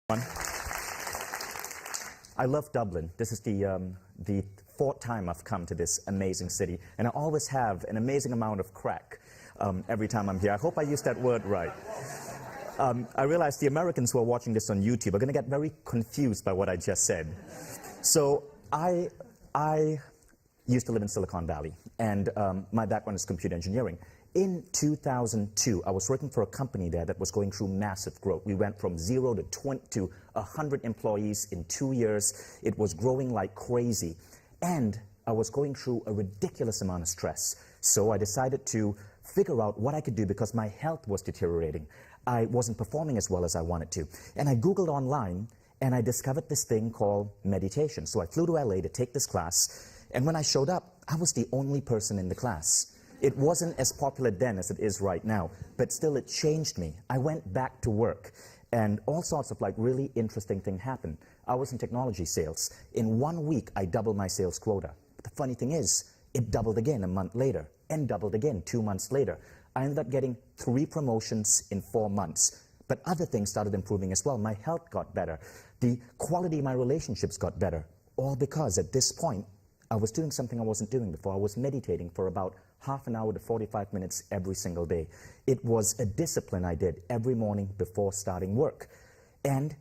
I love Dublin. This is the fourth time I've come to this amazing city, and I always have an amazing amount of crack every time I'm here. I hope I used that word right. I realize the Americans who are watching this on YouTube are going to get very confused by what I just said. So I used to live in Silicon Valley, and my background is computer engineering. In 2002, I was working for a company there that was going through massive growth. We went from 0 to 100 employees in 2 years. It was growing like crazy. And I was going through a ridiculous amount of stress. So I decided to figure out what I could do because my health was deteriorating. I wasn't performing as well as I wanted to. And I Googled online, and I discovered this thing called meditation. So I flew to LA to take this class. And when I showed up, I was the only person in the class. It wasn't as popular then as it is right now, but still it changed me. I went back to work, and all sorts of really interesting things happened. I was in technology sales. In 1 week, I doubled my sales quota. But the funny thing is, it doubled again a month later, and doubled again 2 months later. I ended up getting 3 promotions in 4 months. But other things started improving as well. My health got better. The quality of my relationships got better. All because at this point, I was doing something I wasn't doing before. I was meditating for about half an hour to 45 minutes every single day. It was a discipline I did every morning before starting work. And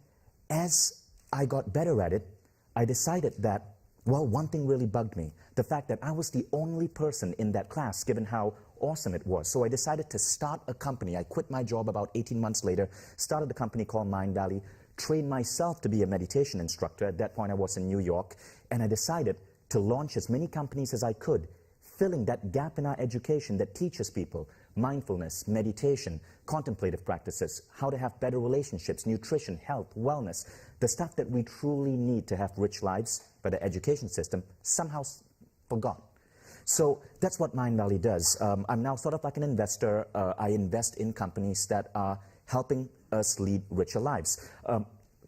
as I got better at it, I decided that, well, one thing really bugged me. The fact that I was the only person in that class, given how awesome it was. So I decided to start a company. I quit my job about 18 months later, started a company called Mind Valley, trained myself to be a meditation instructor. At that point, I was in New York. And I decided to launch as many companies as I could, filling that gap in our education that teaches people mindfulness, meditation, contemplative practices, how to have better relationships, nutrition, health, wellness, the stuff that we truly need to have rich lives, but the education system somehow forgot. So that's what Mind Valley does. I'm now sort of like an investor. I invest in companies that are helping us lead richer lives.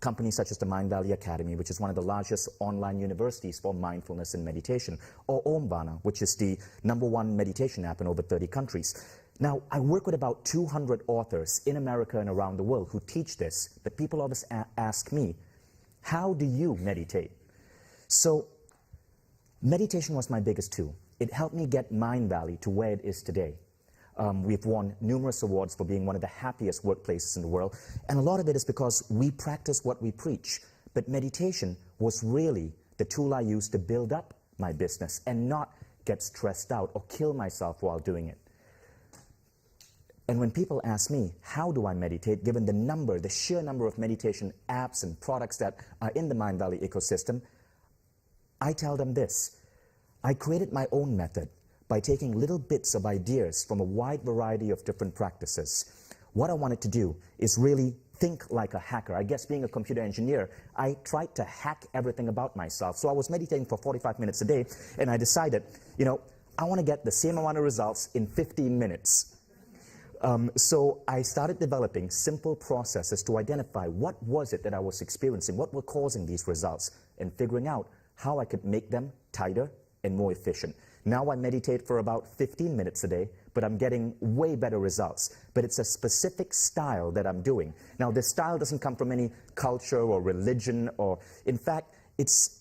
Companies such as the Mind Valley Academy, which is one of the largest online universities for mindfulness and meditation, or Omvana, which is the #1 meditation app in over 30 countries. Now, I work with about 200 authors in America and around the world who teach this, but people always ask me, how do you meditate? So, meditation was my biggest tool. It helped me get Mind Valley to where it is today. We've won numerous awards for being one of the happiest workplaces in the world, and a lot of it is because we practice what we preach. But meditation was really the tool I used to build up my business and not get stressed out or kill myself while doing it. And when people ask me, how do I meditate, given the sheer number of meditation apps and products that are in the Mind Valley ecosystem, I tell them this. I created my own method by taking little bits of ideas from a wide variety of different practices. What I wanted to do is really think like a hacker. I guess being a computer engineer, I tried to hack everything about myself. So I was meditating for 45 minutes a day, and I decided, I want to get the same amount of results in 15 minutes. So I started developing simple processes to identify what was it that I was experiencing, what were causing these results, and figuring out how I could make them tighter and more efficient. Now I meditate for about 15 minutes a day, but I'm getting way better results. But it's a specific style that I'm doing. Now, this style doesn't come from any culture or religion, in fact, it's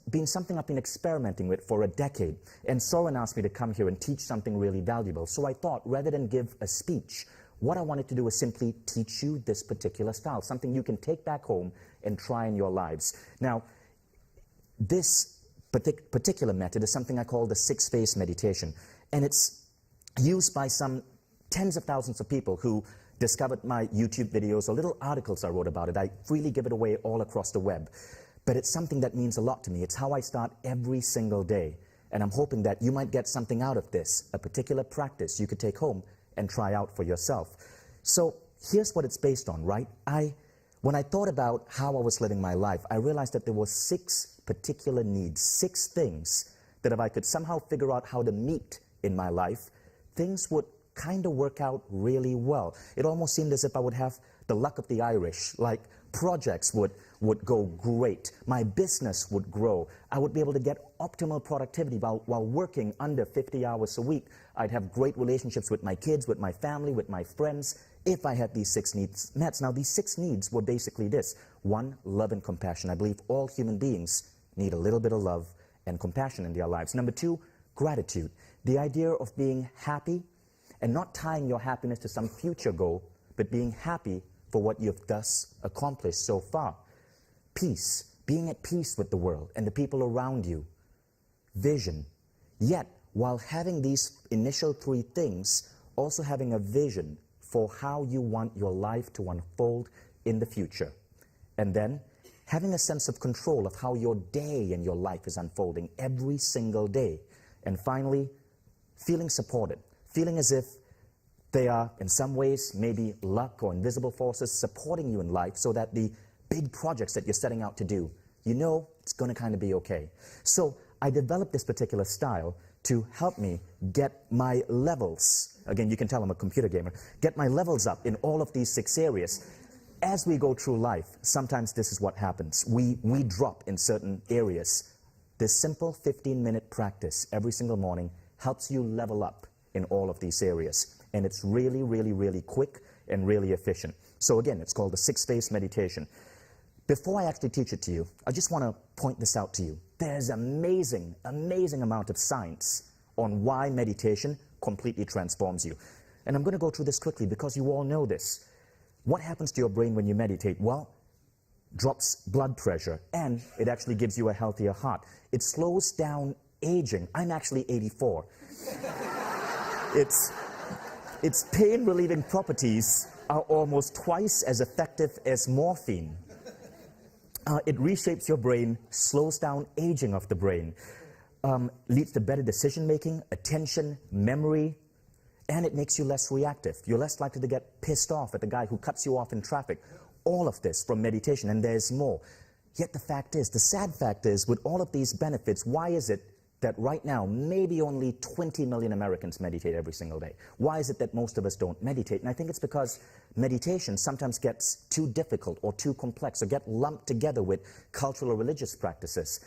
been something I've been experimenting with for a decade. And Soren asked me to come here and teach something really valuable. So I thought, rather than give a speech, what I wanted to do is simply teach you this particular style, something you can take back home and try in your lives. Now, this particular method is something I call the 6-phase meditation. And it's used by some tens of thousands of people who discovered my YouTube videos or little articles I wrote about it. I freely give it away all across the web. But it's something that means a lot to me. It's how I start every single day. And I'm hoping that you might get something out of this, a particular practice you could take home and try out for yourself. So here's what it's based on, right? When I thought about how I was living my life, I realized that there were 6 particular needs, 6 things that if I could somehow figure out how to meet in my life, things would kind of work out really well. It almost seemed as if I would have the luck of the Irish, like projects would go great. My business would grow. I would be able to get optimal productivity while working under 50 hours a week. I'd have great relationships with my kids, with my family, with my friends, if I had these 6 needs met. Now, these 6 needs were basically this. 1, love and compassion. I believe all human beings need a little bit of love and compassion in their lives. Number 2, gratitude. The idea of being happy and not tying your happiness to some future goal, but being happy for what you've thus accomplished so far. Peace, being at peace with the world and the people around you. Vision. Yet, while having these initial 3 things, also having a vision for how you want your life to unfold in the future. And then, having a sense of control of how your day and your life is unfolding every single day. And finally, feeling supported, feeling as if they are, in some ways, maybe luck or invisible forces supporting you in life so that the big projects that you're setting out to do, you know it's going to kind of be okay. So I developed this particular style to help me get my levels, again, you can tell I'm a computer gamer, get my levels up in all of these 6 areas. As we go through life, sometimes this is what happens. We drop in certain areas. This simple 15-minute practice every single morning helps you level up in all of these areas. And it's really, really, really quick and really efficient. So again, it's called the 6-phase meditation. Before I actually teach it to you, I just want to point this out to you. There's amazing, amazing amount of science on why meditation completely transforms you. And I'm going to go through this quickly because you all know this. What happens to your brain when you meditate? Well, drops blood pressure, and it actually gives you a healthier heart. It slows down aging. I'm actually 84. Its pain-relieving properties are almost twice as effective as morphine. It reshapes your brain, slows down aging of the brain, leads to better decision-making, attention, memory, and it makes you less reactive. You're less likely to get pissed off at the guy who cuts you off in traffic. All of this from meditation, and there's more. Yet the fact is, the sad fact is, with all of these benefits, why is it that right now maybe only 20 million Americans meditate every single day? Why is it that most of us don't meditate? And I think it's because meditation sometimes gets too difficult or too complex or get lumped together with cultural or religious practices.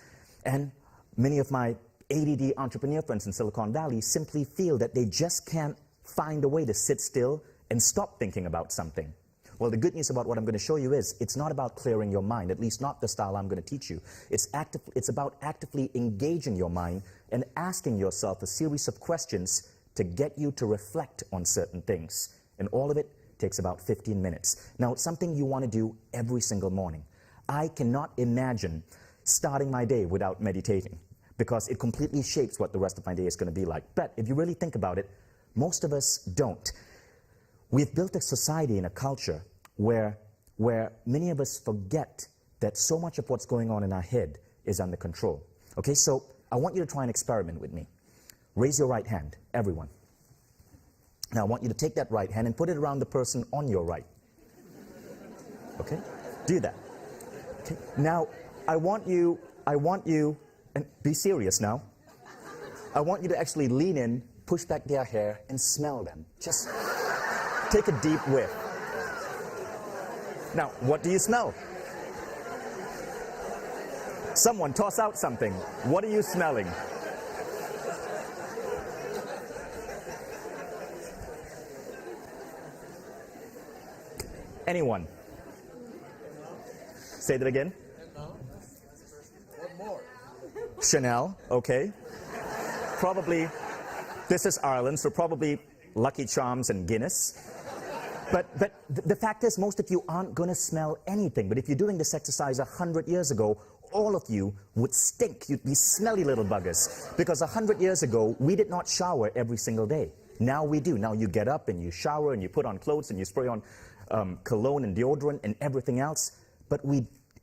And many of my ADD entrepreneur friends in Silicon Valley simply feel that they just can't find a way to sit still and stop thinking about something. Well, the good news about what I'm going to show you is it's not about clearing your mind, at least not the style I'm going to teach you. It's about actively engaging your mind and asking yourself a series of questions to get you to reflect on certain things. And all of it takes about 15 minutes. Now, it's something you want to do every single morning. I cannot imagine starting my day without meditating because it completely shapes what the rest of my day is going to be like. But if you really think about it, most of us don't. We've built a society and a culture where many of us forget that so much of what's going on in our head is under control. Okay, so I want you to try an experiment with me. Raise your right hand, everyone. Now I want you to take that right hand and put it around the person on your right. Okay, do that. Okay. Now I want you, and be serious now. I want you to actually lean in, push back their hair, and smell them. Just take a deep whiff. Now, what do you smell? Someone toss out something. What are you smelling? Anyone? Say that again. One more. Chanel, okay. Probably, this is Ireland, so probably Lucky Charms and Guinness. But the fact is, most of you aren't going to smell anything. But if you're doing this exercise 100 years ago, all of you would stink. You'd be smelly little buggers. Because 100 years ago, we did not shower every single day. Now we do. Now you get up and you shower and you put on clothes and you spray on cologne and deodorant and everything else. But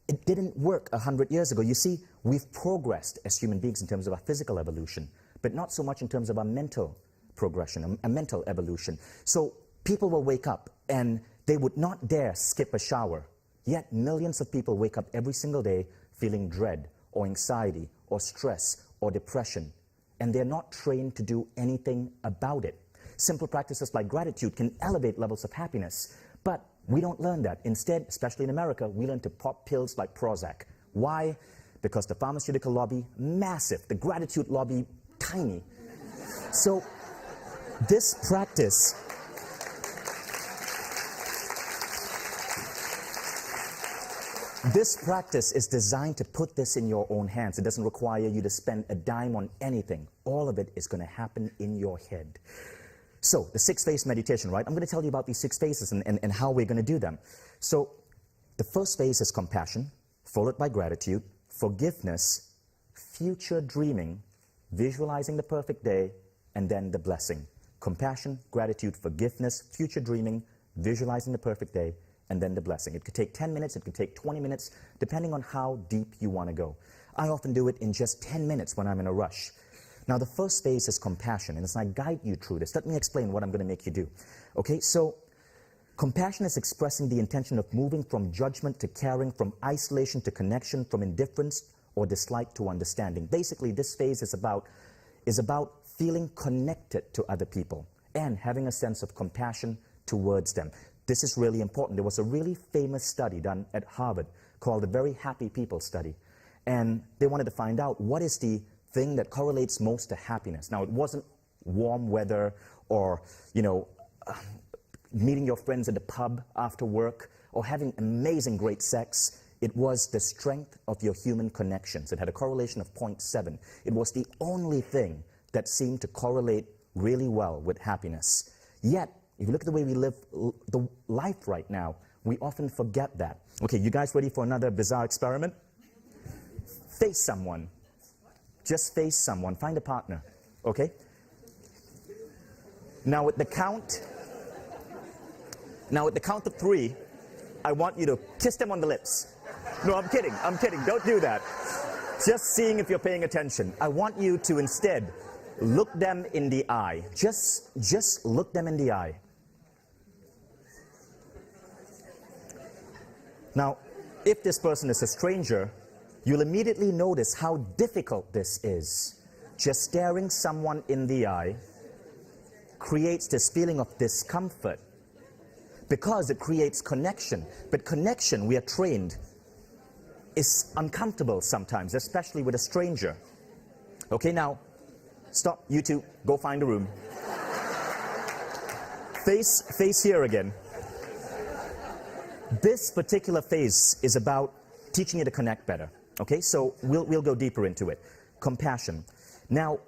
it didn't work 100 years ago. You see, we've progressed as human beings in terms of our physical evolution, but not so much in terms of our mental progression, a mental evolution. So people will wake up and they would not dare skip a shower. Yet millions of people wake up every single day feeling dread or anxiety or stress or depression. And they're not trained to do anything about it. Simple practices like gratitude can elevate levels of happiness. But We don't learn that. Instead, especially in America, we learn to pop pills like Prozac. Why? Because the pharmaceutical lobby, massive. The gratitude lobby, tiny. So this practice is designed to put this in your own hands. It doesn't require you to spend a dime on anything. All of it is going to happen in your head. So the 6-phase meditation, right? I'm going to tell you about these 6 phases and how we're going to do them. So the first phase is compassion, followed by gratitude, forgiveness, future dreaming, visualizing the perfect day, and then the blessing. Compassion, gratitude, forgiveness, future dreaming, visualizing the perfect day, and then the blessing. It could take 10 minutes, it could take 20 minutes, depending on how deep you want to go. I often do it in just 10 minutes when I'm in a rush. Now, the first phase is compassion, and as I guide you through this, let me explain what I'm going to make you do. Okay, so compassion is expressing the intention of moving from judgment to caring, from isolation to connection, from indifference or dislike to understanding. Basically, this phase is about feeling connected to other people and having a sense of compassion towards them. This is really important. There was a really famous study done at Harvard called the Very Happy People Study. And they wanted to find out what is the thing that correlates most to happiness. Now, it wasn't warm weather or, meeting your friends at the pub after work or having amazing great sex. It was the strength of your human connections. It had a correlation of 0.7. It was the only thing that seemed to correlate really well with happiness. Yet, if you look at the way we live the life right now, we often forget that. Okay, you guys ready for another bizarre experiment? Face someone. Just face someone. Find a partner. Okay? Now at the count of 3, I want you to kiss them on the lips. No, I'm kidding. Don't do that. Just seeing if you're paying attention. I want you to instead look them in the eye. Just look them in the eye. Now, if this person is a stranger, you'll immediately notice how difficult this is. Just staring someone in the eye creates this feeling of discomfort because it creates connection. But connection, we are trained, is uncomfortable sometimes, especially with a stranger. Okay, now, stop, you two, go find a room. Face here again. This particular phase is about teaching you to connect better. Okay, so we'll go deeper into it. Compassion. Now,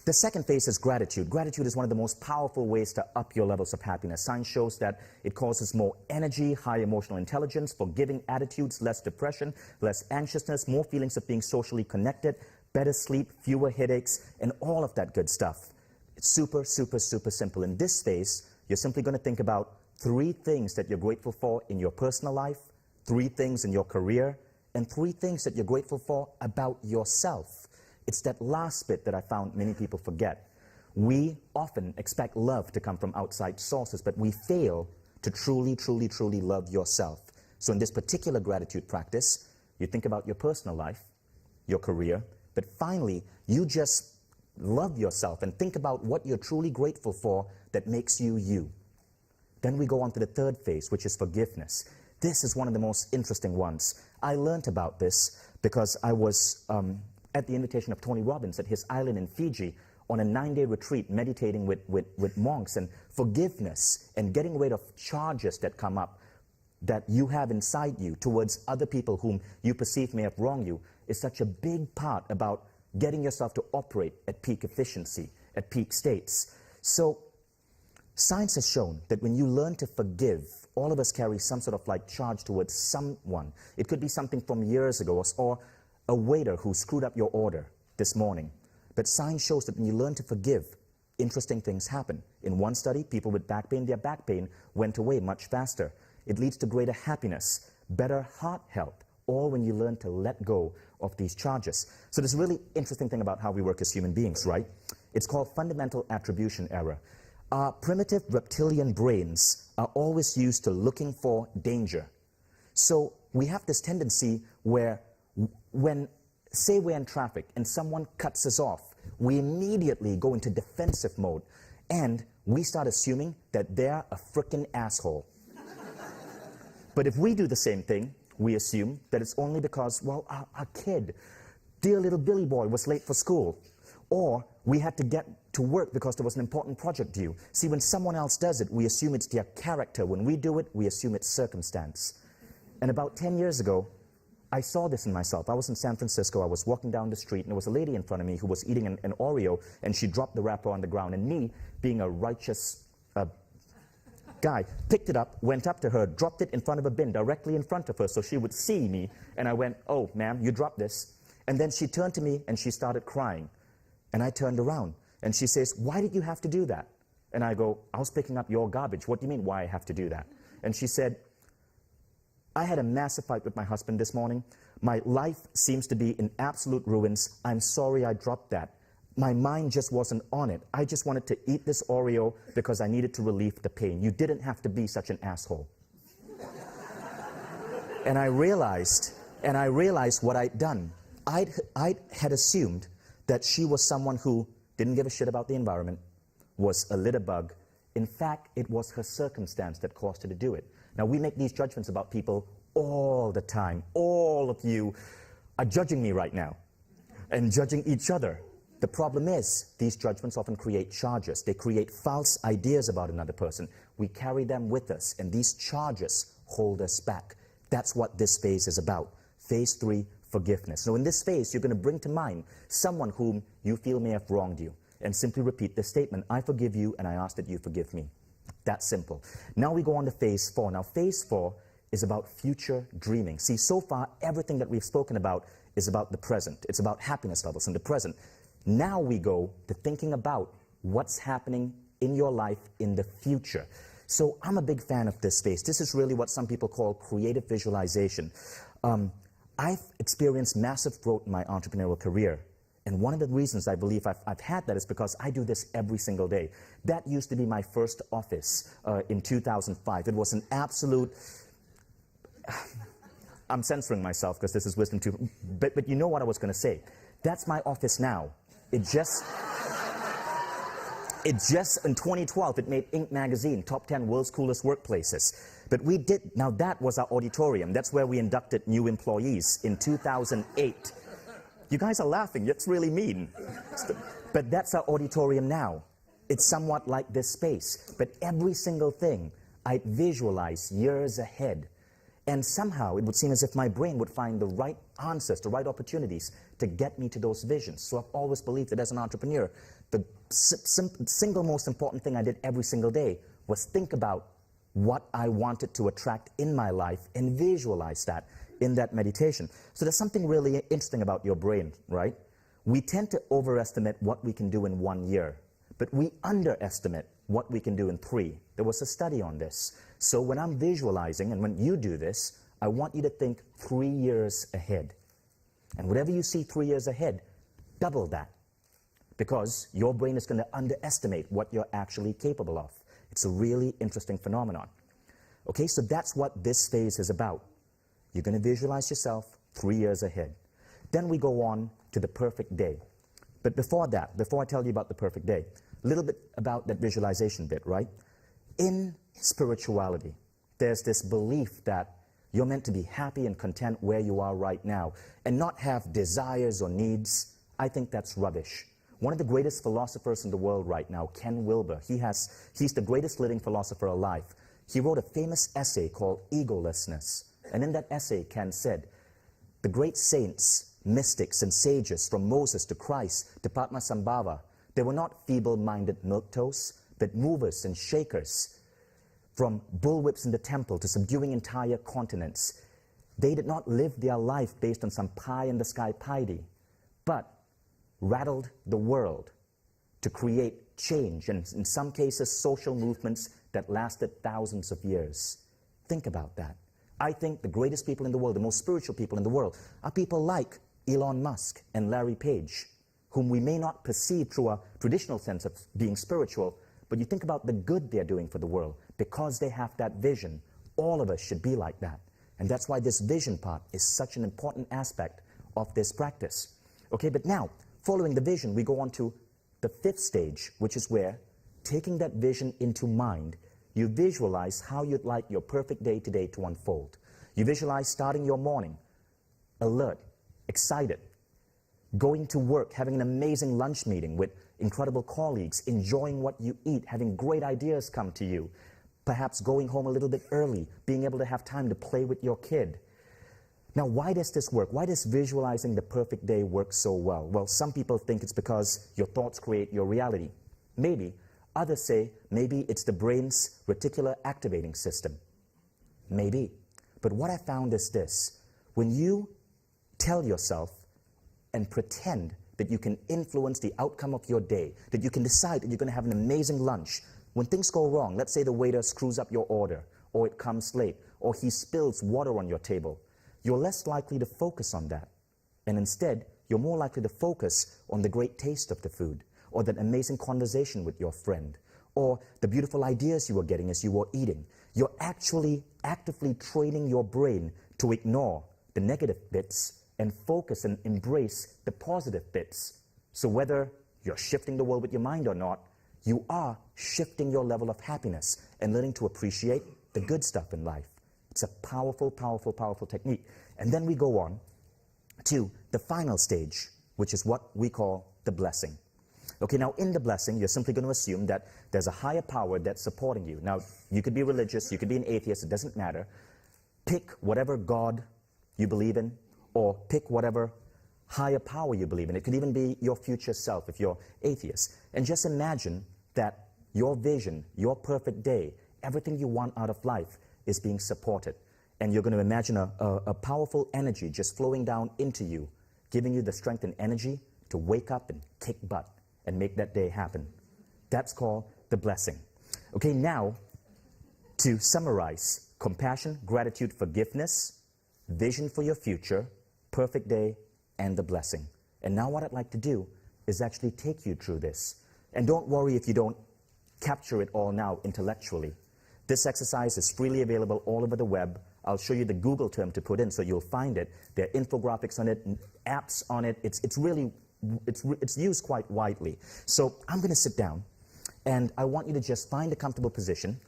the second phase is gratitude. Gratitude is one of the most powerful ways to up your levels of happiness. Science shows that it causes more energy, high emotional intelligence, forgiving attitudes, less depression, less anxiousness, more feelings of being socially connected, better sleep, fewer headaches, and all of that good stuff. It's super, super, super simple. In this phase, you're simply going to think about 3 things that you're grateful for in your personal life, 3 things in your career, and 3 things that you're grateful for about yourself. It's that last bit that I found many people forget. We often expect love to come from outside sources, but we fail to truly, truly, truly love yourself. So in this particular gratitude practice, you think about your personal life, your career, but finally, you just love yourself and think about what you're truly grateful for that makes you you. Then we go on to the third phase, which is forgiveness. This is one of the most interesting ones. I learned about this because I was at the invitation of Tony Robbins at his island in Fiji on a 9-day retreat meditating with monks, and forgiveness and getting rid of charges that come up that you have inside you towards other people whom you perceive may have wronged you is such a big part about getting yourself to operate at peak efficiency, at peak states. So science has shown that when you learn to forgive, all of us carry some sort of like charge towards someone. It could be something from years ago or a waiter who screwed up your order this morning. But science shows that when you learn to forgive, interesting things happen. In one study, people with back pain, their back pain went away much faster. It leads to greater happiness, better heart health, all when you learn to let go of these charges. So there's a really interesting thing about how we work as human beings, right? It's called fundamental attribution error. Our primitive reptilian brains are always used to looking for danger. So we have this tendency where when, say we're in traffic and someone cuts us off, we immediately go into defensive mode and we start assuming that they're a frickin' asshole. But if we do the same thing, we assume that it's only because, well, our kid, dear little Billy boy, was late for school. Or we had to get to work because there was an important project due. See, when someone else does it, we assume it's their character. When we do it, we assume it's circumstance. And about 10 years ago, I saw this in myself. I was in San Francisco. I was walking down the street, and there was a lady in front of me who was eating an Oreo, and she dropped the wrapper on the ground. And me, being a righteous guy, picked it up, went up to her, dropped it in front of a bin, directly in front of her, so she would see me. And I went, "Oh, ma'am, you dropped this." And then she turned to me, and she started crying. And I turned around, and she says, "Why did you have to do that?" And I go, "I was picking up your garbage. What do you mean, why I have to do that?" And she said, "I had a massive fight with my husband this morning. My life seems to be in absolute ruins. I'm sorry I dropped that. My mind just wasn't on it. I just wanted to eat this Oreo because I needed to relieve the pain. You didn't have to be such an asshole." And I realized what I'd done. I had assumed that she was someone who didn't give a shit about the environment, was a litter bug. In fact, it was her circumstance that caused her to do it. Now, we make these judgments about people all the time. All of you are judging me right now and judging each other. The problem is, these judgments often create charges. They create false ideas about another person. We carry them with us, and these charges hold us back. That's what this phase is about. Phase 3, forgiveness. So in this phase, you're going to bring to mind someone whom you feel may have wronged you, and simply repeat the statement, "I forgive you, and I ask that you forgive me." That's simple. Now we go on to phase 4. Now, phase 4 is about future dreaming. See, so far, everything that we've spoken about is about the present. It's about happiness levels in the present. Now we go to thinking about what's happening in your life in the future. So I'm a big fan of this phase. This is really what some people call creative visualization. I've experienced massive growth in my entrepreneurial career. And one of the reasons I believe I've had that is because I do this every single day. That used to be my first office in 2005. It was an absolute... I'm censoring myself because this is wisdom too. But you know what I was going to say. That's my office now. It just in 2012, it made Inc. magazine, top 10 world's coolest workplaces. But we did, now that was our auditorium. That's where we inducted new employees in 2008. You guys are laughing, that's really mean. But that's our auditorium now. It's somewhat like this space. But every single thing I visualize years ahead. And somehow it would seem as if my brain would find the right answers, the right opportunities to get me to those visions. So I've always believed that as an entrepreneur, the single most important thing I did every single day was think about what I wanted to attract in my life and visualize that in that meditation. So there's something really interesting about your brain, right? We tend to overestimate what we can do in 1 year, but we underestimate what we can do in 3. There was a study on this. So when I'm visualizing, and when you do this, I want you to think 3 years ahead. And whatever you see 3 years ahead, double that. Because your brain is going to underestimate what you're actually capable of. It's a really interesting phenomenon. Okay, so that's what this phase is about. You're going to visualize yourself 3 years ahead. Then we go on to the perfect day. But before that, before I tell you about the perfect day, a little bit about that visualization bit, right? In spirituality, there's this belief that you're meant to be happy and content where you are right now and not have desires or needs. I think that's rubbish. One of the greatest philosophers in the world right now, Ken Wilber, he's the greatest living philosopher alive. He wrote a famous essay called Egolessness. And in that essay, Ken said, the great saints, mystics, and sages from Moses to Christ to Padmasambhava, they were not feeble-minded milquetoast, but movers and shakers. From bullwhips in the temple to subduing entire continents. They did not live their life based on some pie-in-the-sky piety, but rattled the world to create change, and in some cases, social movements that lasted thousands of years. Think about that. I think the greatest people in the world, the most spiritual people in the world, are people like Elon Musk and Larry Page, whom we may not perceive through a traditional sense of being spiritual, but you think about the good they're doing for the world. Because they have that vision, all of us should be like that. And that's why this vision part is such an important aspect of this practice. Okay, but now, following the vision, we go on to the 5th stage, which is where, taking that vision into mind, You visualize how you'd like your perfect day today to unfold. You visualize starting your morning alert, excited, going to work, having an amazing lunch meeting with incredible colleagues, enjoying what you eat, having great ideas come to you, perhaps going home a little bit early, being able to have time to play with your kid. Now, why does this work? Why does visualizing the perfect day work so well? Well, some people think it's because your thoughts create your reality. Maybe. Others say maybe it's the brain's reticular activating system. Maybe. But what I found is this. When you tell yourself and pretend that you can influence the outcome of your day, that you can decide that you're going to have an amazing lunch, when things go wrong, let's say the waiter screws up your order, or it comes late, or he spills water on your table, you're less likely to focus on that. And instead, you're more likely to focus on the great taste of the food, or that amazing conversation with your friend, or the beautiful ideas you were getting as you were eating. You're actually actively training your brain to ignore the negative bits and focus and embrace the positive bits. So whether you're shifting the world with your mind or not, you are shifting your level of happiness and learning to appreciate the good stuff in life. It's a powerful, powerful, powerful technique. And then we go on to the final stage, which is what we call the blessing. Okay, now in the blessing, you're simply going to assume that there's a higher power that's supporting you. Now, you could be religious, you could be an atheist, it doesn't matter. Pick whatever God you believe in, or pick whatever higher power you believe in. It could even be your future self if you're atheist. And just imagine that your vision, your perfect day, everything you want out of life is being supported. And you're going to imagine a powerful energy just flowing down into you, giving you the strength and energy to wake up and kick butt and make that day happen. That's called the blessing. Okay, now, to summarize, compassion, gratitude, forgiveness, vision for your future, perfect day, and the blessing. And now what I'd like to do is actually take you through this. And don't worry if you don't capture it all now intellectually. This exercise is freely available all over the web. I'll show you the Google term to put in so you'll find it. There are infographics on it, apps on it. It's used quite widely. So I'm going to sit down, and I want you to just find a comfortable position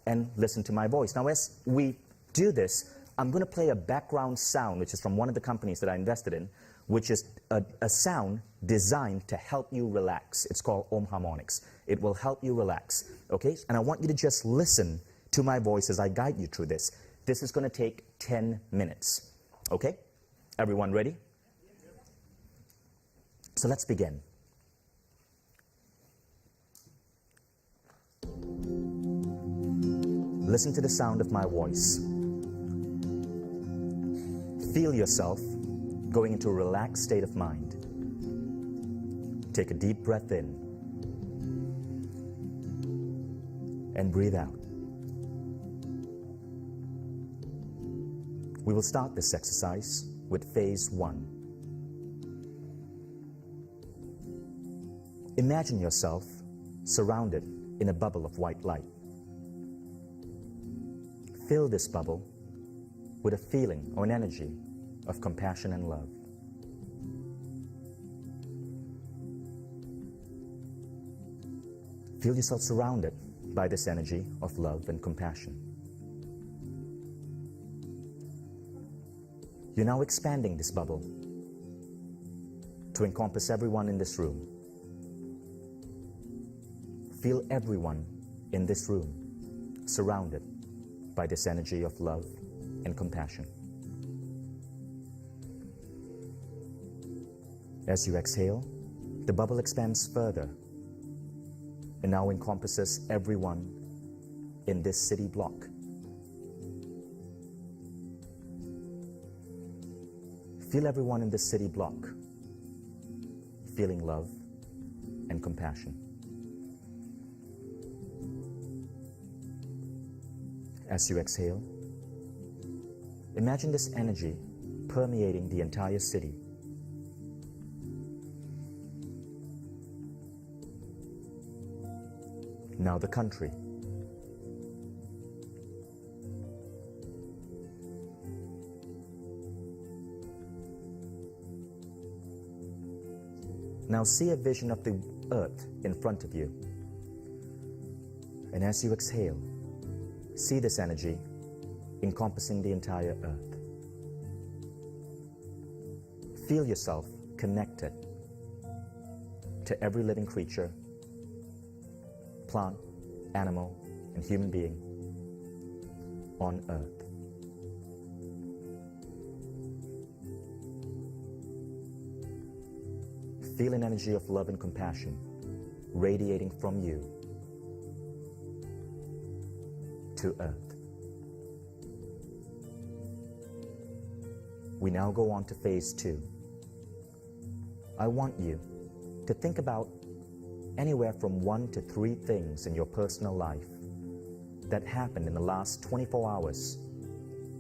and listen to my voice. Now, as we do this, I'm going to play a background sound, which is from one of the companies that I invested in, which is a sound designed to help you relax. It's called Om Harmonics. It will help you relax, okay? And I want you to just listen to my voice as I guide you through this. This is going to take 10 minutes, okay? Everyone ready? So let's begin. Listen to the sound of my voice. Feel yourself going into a relaxed state of mind. Take a deep breath in and breathe out. We will start this exercise with phase 1. Imagine yourself surrounded in a bubble of white light. Fill this bubble with a feeling or an energy of compassion and love. Feel yourself surrounded by this energy of love and compassion. You're now expanding this bubble to encompass everyone in this room. Feel everyone in this room surrounded by this energy of love and compassion. As you exhale, the bubble expands further and now encompasses everyone in this city block. Feel everyone in this city block feeling love and compassion. As you exhale, imagine this energy permeating the entire city. Now the country. Now see a vision of the earth in front of you. And as you exhale, See this energy encompassing the entire earth. Feel yourself connected to every living creature, plant, animal, and human being on earth. Feel an energy of love and compassion radiating from you to earth. We now go on to phase 2. I want you to think about anywhere from 1 to 3 things in your personal life that happened in the last 24 hours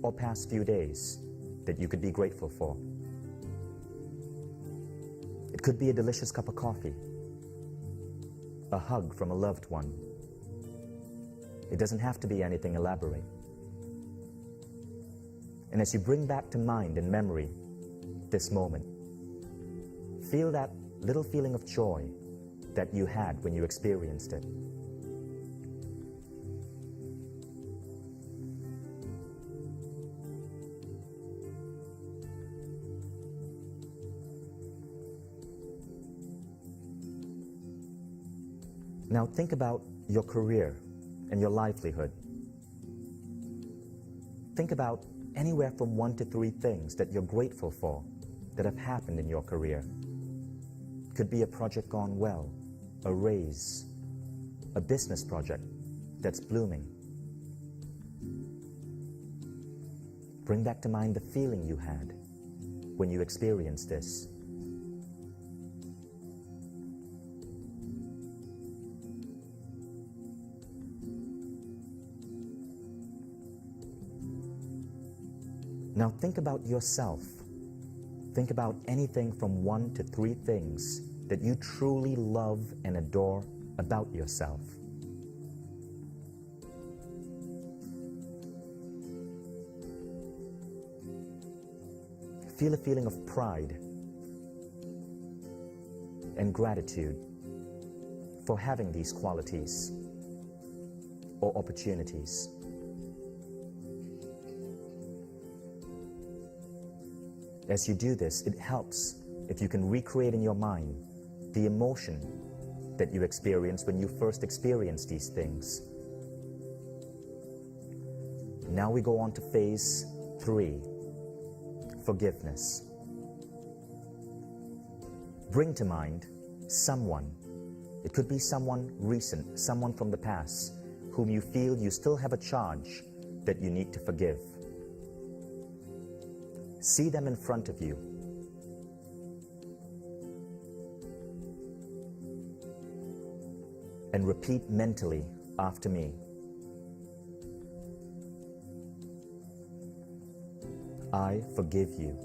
or past few days that you could be grateful for. It could be a delicious cup of coffee, a hug from a loved one. It doesn't have to be anything elaborate. And as you bring back to mind and memory this moment, feel that little feeling of joy that you had when you experienced it. Now think about your career and your livelihood. Think about anywhere from 1 to 3 things that you're grateful for that have happened in your career. Could be a project gone well, a raise, a business project that's blooming. Bring back to mind the feeling you had when you experienced this. Now think about yourself. Think about anything from 1 to 3 things that you truly love and adore about yourself. Feel a feeling of pride and gratitude for having these qualities or opportunities. As you do this, it helps if you can recreate in your mind the emotion that you experienced when you first experienced these things. Now we go on to phase 3, forgiveness. Bring to mind someone. It could be someone recent, someone from the past, whom you feel you still have a charge that you need to forgive. See them in front of you. And repeat mentally after me. I forgive you.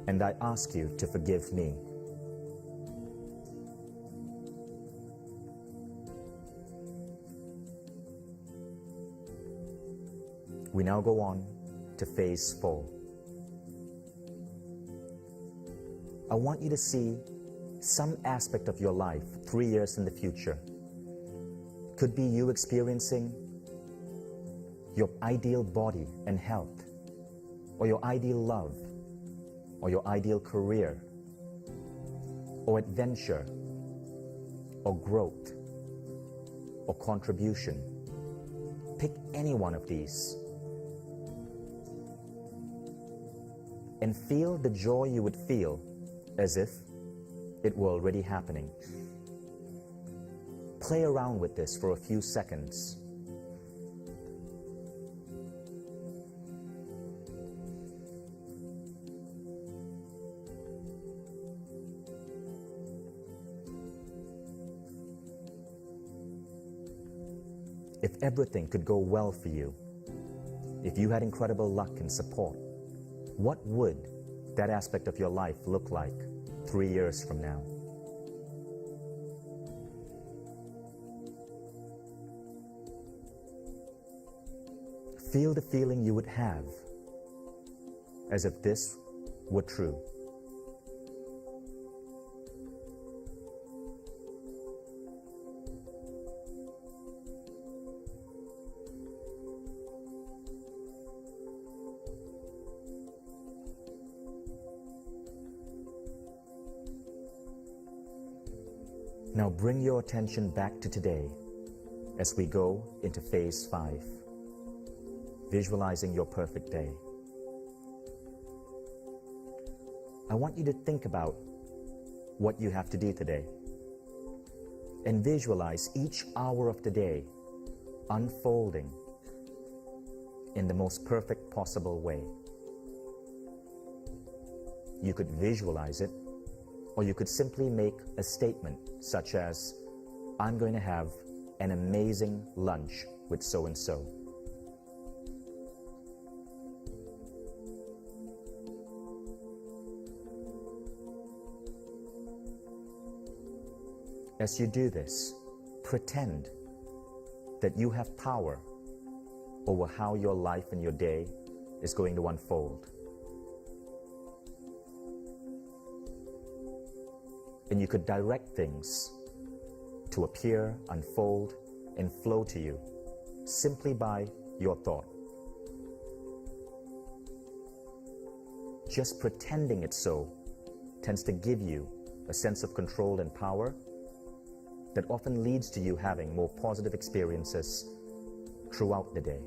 And I ask you to forgive me. We now go on to phase 4. I want you to see some aspect of your life 3 years in the future. Could be you experiencing your ideal body and health, or your ideal love, or your ideal career, or adventure, or growth, or contribution. Pick any one of these. And feel the joy you would feel as if it were already happening. Play around with this for a few seconds. If everything could go well for you, if you had incredible luck and support, what would that aspect of your life look like 3 years from now? Feel the feeling you would have as if this were true. Now bring your attention back to today as we go into phase 5, visualizing your perfect day. I want you to think about what you have to do today and visualize each hour of the day unfolding in the most perfect possible way. You could visualize it, or you could simply make a statement such as, I'm going to have an amazing lunch with so-and-so. As you do this, pretend that you have power over how your life and your day is going to unfold. And you could direct things to appear, unfold, and flow to you simply by your thought. Just pretending it so tends to give you a sense of control and power that often leads to you having more positive experiences throughout the day.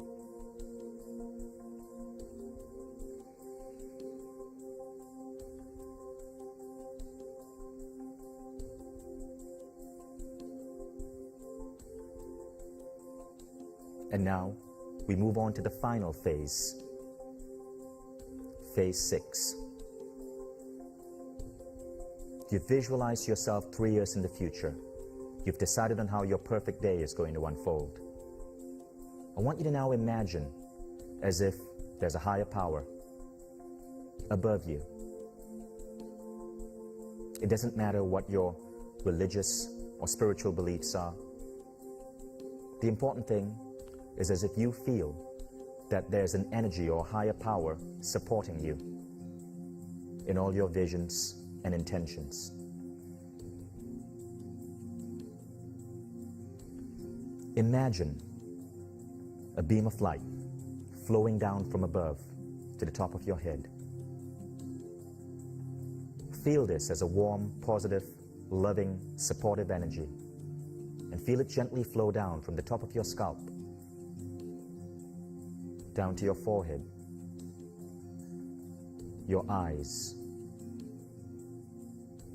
And now we move on to the final phase, phase 6. You've visualized yourself 3 years in the future. You've decided on how your perfect day is going to unfold. I want you to now imagine as if there's a higher power above you. It doesn't matter what your religious or spiritual beliefs are. The important thing is as if you feel that there's an energy or higher power supporting you in all your visions and intentions. Imagine a beam of light flowing down from above to the top of your head. Feel this as a warm, positive, loving, supportive energy, and feel it gently flow down from the top of your scalp down to your forehead, your eyes,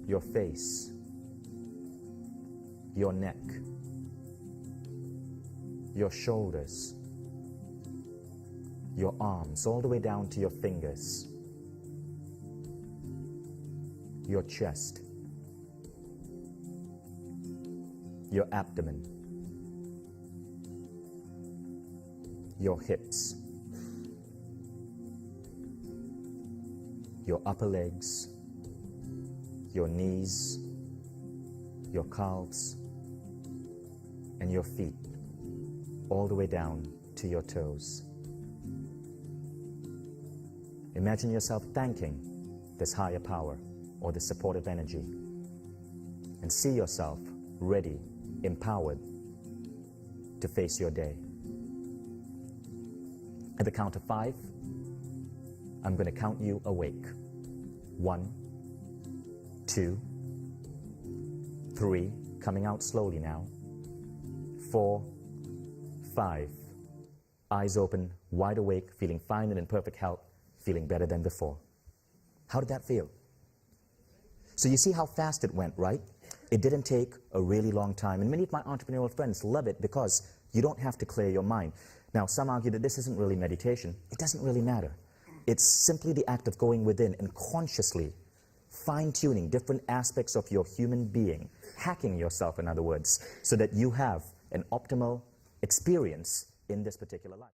your face, your neck, your shoulders, your arms, all the way down to your fingers, your chest, your abdomen, your hips, your upper legs, your knees, your calves, and your feet, all the way down to your toes. Imagine yourself thanking this higher power or this supportive energy, and see yourself ready, empowered to face your day. At the count of 5, I'm going to count you awake. 1, 2, 3, coming out slowly now. 4, 5, eyes open, wide awake, feeling fine and in perfect health, feeling better than before. How did that feel? So you see how fast it went, right? It didn't take a really long time. And many of my entrepreneurial friends love it because you don't have to clear your mind. Now, some argue that this isn't really meditation. It doesn't really matter. It's simply the act of going within and consciously fine-tuning different aspects of your human being, hacking yourself, in other words, so that you have an optimal experience in this particular life.